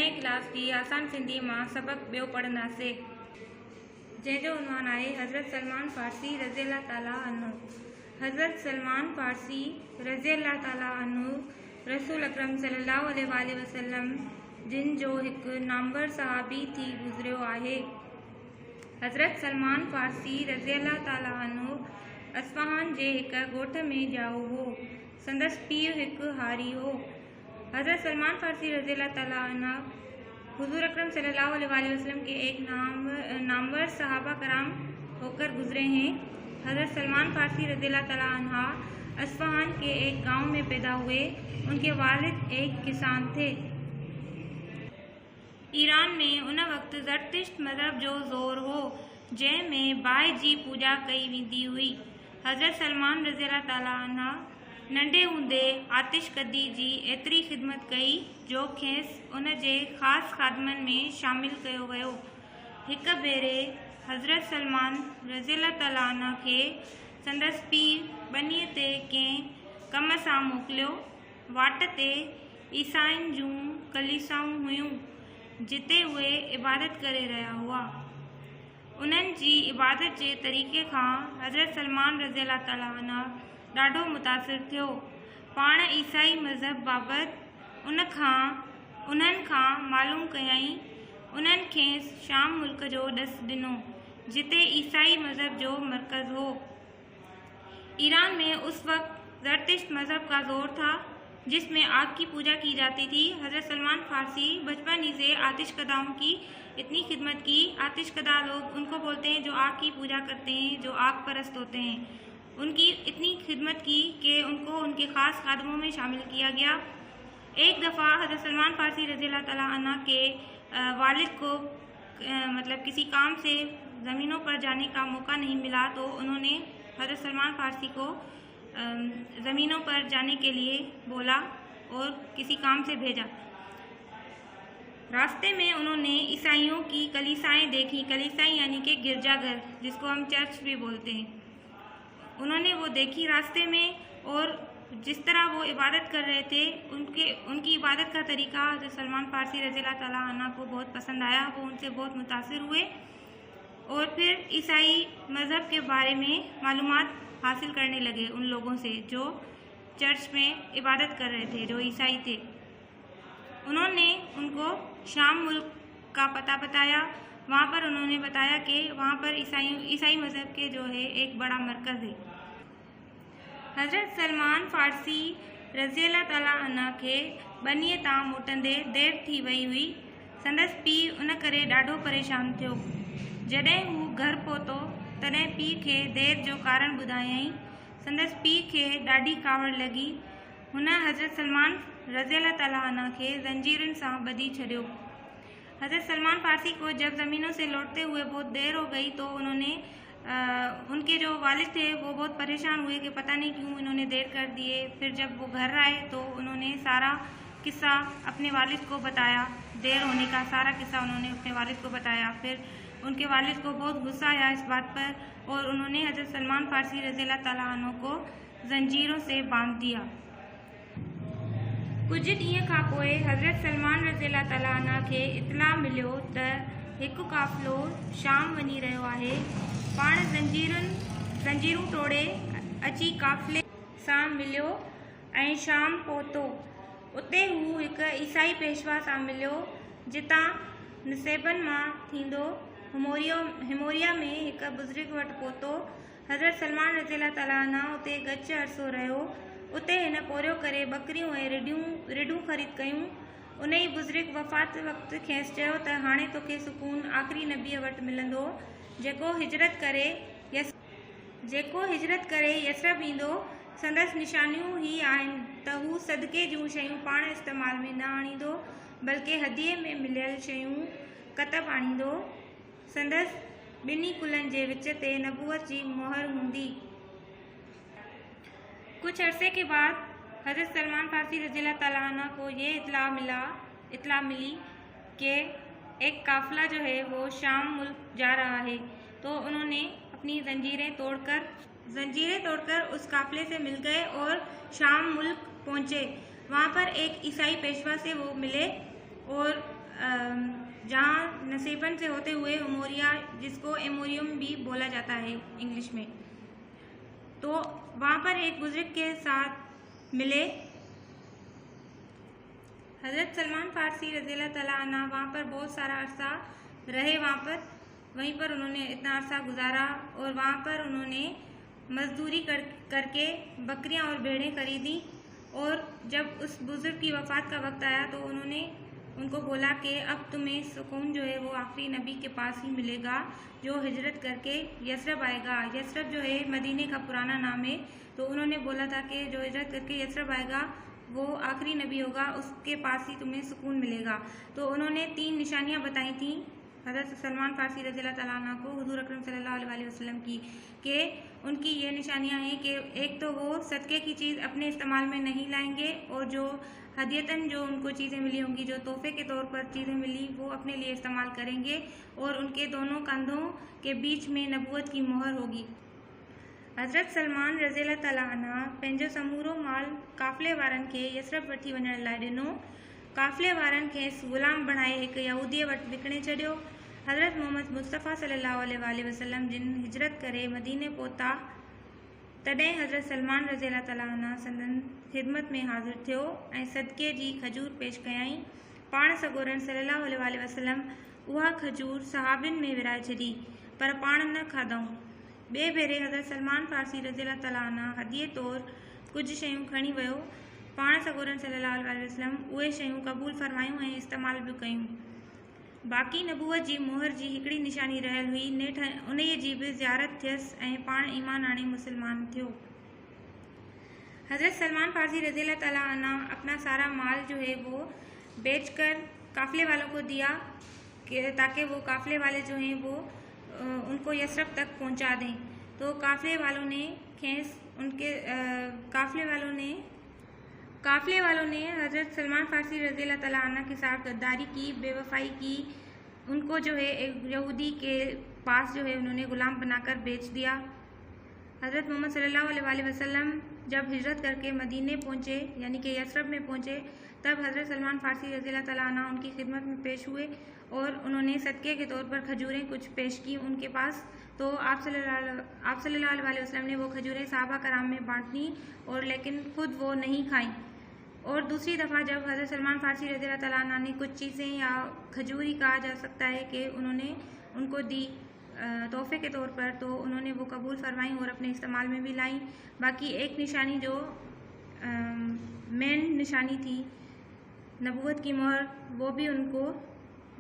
ॾहें क्लास की आसान सिंधी मां सबक ॿियो पढ़ंदासीं, जंहिंजो उनवान आहे हज़रत सलमान फ़ारसी रज़ियल्लाहु ताला अन्हु। हज़रत सलमान फ़ारसी रज़ियल्लाहु ताला अन्हु रसूल अकरम सल्लल्लाहु अलैहि वसल्लम जिन जो हिकु नामवर सहाबी थी गुज़रियो आहे। हज़रत सलमान फ़ारसी रज़ियल्लाहु ताला अन्हु अस्फ़हान जे हिकु ॻोठ में ॼाओ हो। संदसि पीउ हिकु हारी हो। हज़रत सलमान फ़ारसी रज़ियल्लाहु ताला अन्हु हुज़ूर अकरम सल्लल्लाहु अलैहि वसल्लम के एक नामवर सहाबा कराम होकर गुजरे हैं। हज़रत सलमान फ़ारसी रज़ियल्लाहु ताला अन्हा अस्फ़हान के एक गांव में पैदा हुए। उनके वालिद एक किसान थे। ईरान में उन वक़्त ज़रतुश्त मज़हब जो ज़ोर हो, जंहिंमें बाहि जी पूॼा कई वेंदी हुई। हज़रत सलमान रज़ियल्लाहु ताला अन्हा नंढे हूंदे आतिशकदी जी एतिरी ख़िदमत कई जो खेसि उन जे ख़ासि ख़ादमनि में शामिल कयो वियो। हिक भेरे हज़रत सलमान रज़ियल्लाहु ताला अन्हा खे संदसि पीउ ॿनीअ ते कंहिं कम सां मोकिलियो। वाट ते ईसाइनि जूं कलीसाऊं हुयूं, जिते उहे इबादत करे रहिया हुआ। उन्हनि जी इबादत जे तरीक़े खां हज़रत सलमान रज़ियल्लाहु ताला अन्हा ॾाढो मुतासिर थियो। पाण ईसाई मज़हब बाबति उन्हनि खां मालूम कयईं। उन्हनि खेसि शाम मुल्क जो ॾसु ॾिनो, जिते ईसाई मज़हब जो मरकज़ हो। ईरान में उस वक्त ज़रतुश्त मज़हब का जोर था, जिसमें आग की पूजा की जाती थी। हज़रत सलमान फ़ारसी बचपन ही से आतिशकदाओं की इतनी खिदमत की। आतिशकदा लोग उनको बोलते हैं जो आग की पूजा करते हैं, जो आग परस्त होते हैं। उनकी इतनी खिदमत की कि उनको उनके ख़ास खादमों में शामिल किया गया। एक दफ़ा हज़रत सलमान फ़ारसी रज़ियल्लाहु ताला अन्हा के वालिद को किसी काम से ज़मीनों पर जाने का मौका नहीं मिला, तो उन्होंने हज़रत सलमान फ़ारसी को ज़मीनों पर जाने के लिए बोला और किसी काम से भेजा। रास्ते में उन्होंने ईसाइयों की कलीसाएँ देखी। कलीसाएँ यानी कि गिरजाघर, जिसको हम चर्च भी बोलते हैं। उन्होंने वो देखी रास्ते में, और जिस तरह वो इबादत कर रहे थे, उनकी इबादत का तरीका हज़रत सलमान फ़ारसी रज़ियल्लाहु ताला अन्हा को बहुत पसंद आया। वो उनसे बहुत मुतासिर हुए और फिर ईसाई मज़हब के बारे में मालूमात हासिल करने लगे उन लोगों से जो चर्च में इबादत कर रहे थे, जो ईसाई थे। उन्होंने उनको शाम मुल्क का पता बताया। वहाँ पर उन्होंने बताया कि वहाँ पर ईसाई मज़हब के जो है एक बड़ा मरकज़ है। हज़रत सलमान फ़ारसी रज़ियल्लाहु ताला अन्हा खे ॿनीअ तां मोटंदे देरि थी वई हुई। संदसि पीउ उन करे ॾाढो परेशान थियो। जॾहिं हू घर पहुतो, तॾहिं पीउ खे देरि जो कारण ॿुधायईं। संदसि पीउ खे ॾाढी कावड़ लॻी। हुन हज़रत सलमान रज़ियल्लाहु ताला अन्हा खे ज़ंजीरुनि सां ॿधी छॾियो। हज़रत सलमान फ़ारसी को जब ज़मीनों से लौटते हुए बहुत देर हो गई, तो उनके जो वालिद थे वो बहुत परेशान हुए कि पता नहीं क्यों इन्होंने देर कर दिए। फिर जब वो घर आए तो उन्होंने सारा किस्सा अपने वालिद को बताया। देर होने का सारा किस्सा उन्होंने अपने वालिद को बताया। फिर उनके वालिद को बहुत गुस्सा आया इस बात पर, और उन्होंने हज़रत सलमान फ़ारसी रज़ियल्लाहु ताला अन्हु को ज़ंजीरों से बांध दिया। कुछ ॾींहं खां पोइ हज़रत सलमान रज़ियल्लाहु ताला अन्हा खे इतला मिलियो त हिकु काफ़िलो शाम वञी रहियो आहे। पाण ज़ंजीरूं तोड़े अची काफ़िले सां मिलियो ऐं शाम पहुतो। उते हू हिकु ईसाई पेशवा सां मिलियो, जितां निसेबनि मां थींदो हिमोरिया में हिकु बुज़ुर्ग वटि पहुतो। हज़रत सलमान रज़ियल्लाहु ताला अन्हा उते गच अरसो रहियो। उते हिन पोरियो करे ॿकरियूं ऐं रिढूं ख़रीद कयूं। उन ई बुज़ुर्ग वफ़ात वक़्तु खेसि चयो त हाणे तोखे सुकून आख़िरी नबीअ वटि मिलंदो, जेको हिजरत करे यसरब ईंदो। संदसि निशानियूं ही आहिनि त हू सदक़े जूं शयूं पाण इस्तेमाल में न आणींदो, बल्कि हदीअ में मिलियल शयूं कतब आणींदो। संदसि ॿिन्ही कुलनि जे विच ते नबूवत जी मोहर हूंदी। कुछ अरसे के बाद हज़रत सलमान फ़ारसी रज़ियल्लाहु ताला अन्हा को ये इत्तला मिली कि एक काफ़िला जो है वो शाम मुल्क जा रहा है। तो उन्होंने अपनी ज़ंजीरें तोड़कर उस काफ़िले से मिल गए और शाम मुल्क पहुँचे। वहाँ पर एक ईसाई पेशवा से वो मिले और जहाँ नसीबन से होते हुए उमोरिया, जिसको एमोरियम भी बोला जाता है इंग्लिश में, तो वहाँ पर एक बुजुर्ग के साथ मिले। हज़रत सलमान फ़ारसी रज़ियल्लाहु तआला अन्हु वहाँ पर बहुत सारा अरसा रहे। वहीं पर उन्होंने इतना अरसा गुजारा और वहाँ पर उन्होंने मजदूरी करके बकरियाँ और भेड़ें खरीदी। और जब उस बुज़ुर्ग की वफ़ात का वक्त आया तो उन्होंने उनको बोला कि अब तुम्हें सुकून जो है वो आखिरी नबी के पास ही मिलेगा, जो हिजरत करके यसरब आएगा। यसरब जो है मदीने का पुराना नाम है, तो उन्होंने बोला था कि जो हिजरत करके यसरब आएगा वो आखिरी नबी होगा, उसके पास ही तुम्हें सुकून मिलेगा। तो उन्होंने 3 निशानियां बताई थी हज़रत सलमान फ़ारसी रज़ियल्लाहु तआला अन्हु को हुज़ूर अकरम सल्लल्लाहु अलैहि वसल्लम की, कि उनकी ये निशानियां हैं कि एक तो वो सदक़े की चीज़ अपने इस्तेमाल में नहीं लाएंगे, और जो हदियतन जो उनको चीज़ें मिली होंगी, जो तोहफे के तौर पर चीज़ें मिली, वो अपने लिए इस्तेमाल करेंगे, और उनके दोनों कंधों के बीच में नबूवत की मोहर होगी। हज़रत सलमान रज़ियल्लाहु तआला अन्हु पंहिंजो समूरो माल काफ़िले वारनि खे यसरब वठी वञण लाइ ॾिनो। काफ़िले वारनि खेसि ग़ुलाम बणाए हिक यहूदीअ वटि विकिणे छॾियो। हज़रत मोहम्मद मुस्तफ़ा सल्लल्लाहु अलैहि वसल्लम जिन हिजरत करे मदीने पहुता, तॾहिं हज़रत सलमान रज़ियल्लाहु तआला अन्हु संदन ख़िदमत में हाज़िर थियो ऐं सदक़े जी खजूर पेश कयाईं। पाण सगोरन सल्लल्लाहु अलैहि वसल्लम उहा खजूर सहाबिन में विराए छॾी, पर पाण न खाधऊं। ॿिए भेरे हज़रत सलमान फ़ारसी रज़ियल्लाहु तआला अन्हु हदीअ तौर कुझु शयूं खणी वियो। पाण सगोरन सल्लल्लाहु अलैहि वसल्लम उहे शयूं क़बूल फरमायूं ऐं इस्तेमाल बि कयूं। बाक़ी नबूवत जी मोहर जी हिकिड़ी निशानी रहियल हुई, नेठ उन्हीअ जी बि ज़ियारत थियसि ऐं पाण ईमान आणे मुसलमान थियो। हज़रत सलमान फ़ारसी रज़ियल्लाहु तआला अन्हु अपना सारा माल जो है वो बेचकर काफ़िले वालों को दिया, ताकि वो काफ़िले वाले जो हैं वो उनको यसरब तक पहुंचा दें। तो काफ़िले वालों ने हज़रत सलमान फ़ारसी रज़ियल्लाहु तआला अन्हु के साथ गद्दारी की, बेवफाई की। उनको जो है एक यहूदी के पास जो है उन्होंने ग़ुलाम बनाकर बेच दिया। हज़रत मोहम्मद सल्लल्लाहु अलैहि वसल्लम जब हिजरत करके मदीने पहुँचे, यानी कि यसरब में पहुँचे, तब हज़रत सलमान फ़ारसी रज़ियल्लाहु तआला अन्हु उनकी खिदमत में पेश हुए और उन्होंने सदक़े के तौर पर खजूरें कुछ पेश की उनके पास। तो आप सल्लल्लाहु अलैहि वसल्लम ने वो खजूरें सहाबा कराम में बांटी, और लेकिन खुद वो नहीं खाईं। और दूसरी दफ़ा जब हज़रत सलमान फ़ारसी रज़ियल्लाहु तआला अन्हु ने कुछ चीज़ें, या खजूर ही कहा जा सकता है, कि उन्होंने उनको दी तोहफे के तौर पर, तो उन्होंने वो कबूल फरमाई और अपने इस्तेमाल में भी लाई। बाकी एक निशानी जो मेन निशानी थी नबूवत की मोहर, वो भी उनको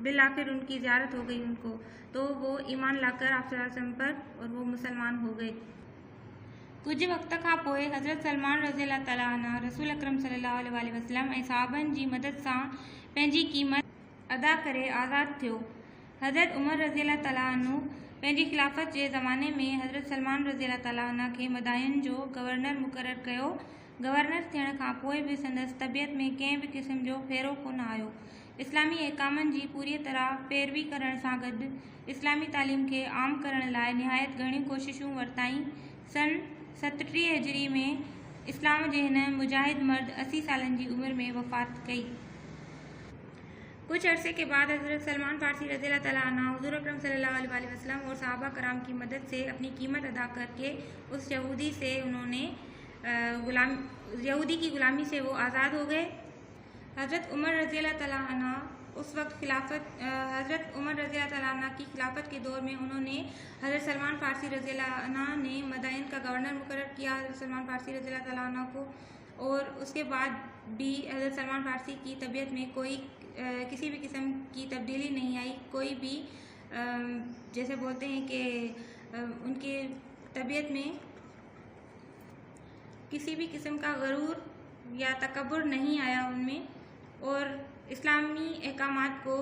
बिल आखिर उनकी ज़ियारत हो गई उनको, तो वो ईमान लाकर आप सल्लल्लाहु अलैहि वसल्लम पर और वो मुसलमान हो गए। कुछ वक्त खां पोइ हज़रत सलमान रज़ियल्लाहु तआला अन्हु रसूल अकरम सल्लल्लाहु अलैहि वसल्लम ऐं सहाबनि जी मदद सां पंहिंजी क़ीमत अदा करे आज़ादु थियो। हज़रत उमर रज़ियल्लाहु तआला अन्हु पंहिंजी खिलाफ़त जे ज़माने में हज़रत सलमान रज़ियल्लाहु तआला अन्हु खे मदाइन जो गवर्नर मुक़ररु कयो। गवर्नर थियण खां पोइ बि संदसि तबियत में कंहिं बि क़िस्म जो फेरो कोन आयो। इस्लामी अहकामनि जी पूरी तरह पैरवी करण सां गॾु इस्लामी तालीम खे आम करण लाइ निहायत घणियूं कोशिशूं वरिताईं। सन 37 हिजरी में इस्लाम जे हिन मुजाहिद मर्द 80 सालनि जी उमिरि में वफ़ात कई। कुछ अरसे के बाद हज़रत सलमान फ़ारसी रज़ियल्लाहु तआला अन्हु हुज़ूर अकरम सल्लल्लाहु अलैहि वसल्लम और सहाबा कराम की मदद से अपनी कीमत अदा करके उस यहूदी की ग़ुलामी से वो आज़ाद हो गए। हज़रत उमर रज़ियल्लाहु तआला अन्हु उस वक्त हज़रत उमर रज़ियल्लाहु तआला अन्हु की खिलाफत के दौर में उन्होंने हज़रत सलमान फ़ारसी रज़ियल्लाहु अन्हु ने मदाइन का गवर्नर मुक़र्रर किया हज़रत सलमान फ़ारसी रज़ियल्लाहु तआला अन्हु को। और उसके बाद भी हज़रत सलमान फ़ारसी की तबीयत में किसी भी किस्म की तब्दीली नहीं आई। कोई भी जैसे बोलते हैं कि उनके तबीयत में किसी भी किस्म का गरूर या तकब्बुर नहीं आया उनमें, और इस्लामी अहकामात को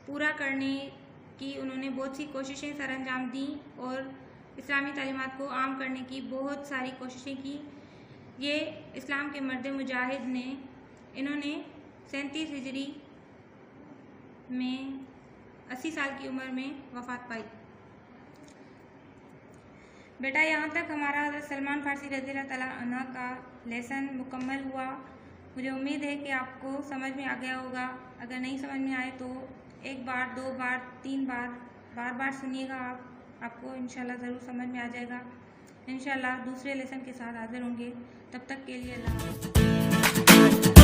पूरा करने की उन्होंने बहुत सी कोशिशें सरअंजाम दी और इस्लामी तालीमात को आम करने की बहुत सारी कोशिशें की। ये इस्लाम के मर्द मुजाहिद ने, इन्होंने 37 हिजरी में 80 साल की उम्र में वफ़ात पाई। बेटा यहाँ तक हमारा हज़रत सलमान फ़ारसी रज़ियल्लाहु तआला अन्हु का लेसन मुकम्मल हुआ। मुझे उम्मीद है कि आपको समझ में आ गया होगा। अगर नहीं समझ में आए तो एक बार, 2 बार, 3 बार, बार सुनिएगा आपको इंशाल्लाह ज़रूर समझ में आ जाएगा। इंशाल्लाह दूसरे लेसन के साथ हाज़िर होंगे। तब तक के लिए अल्लाह हाफ़िज़।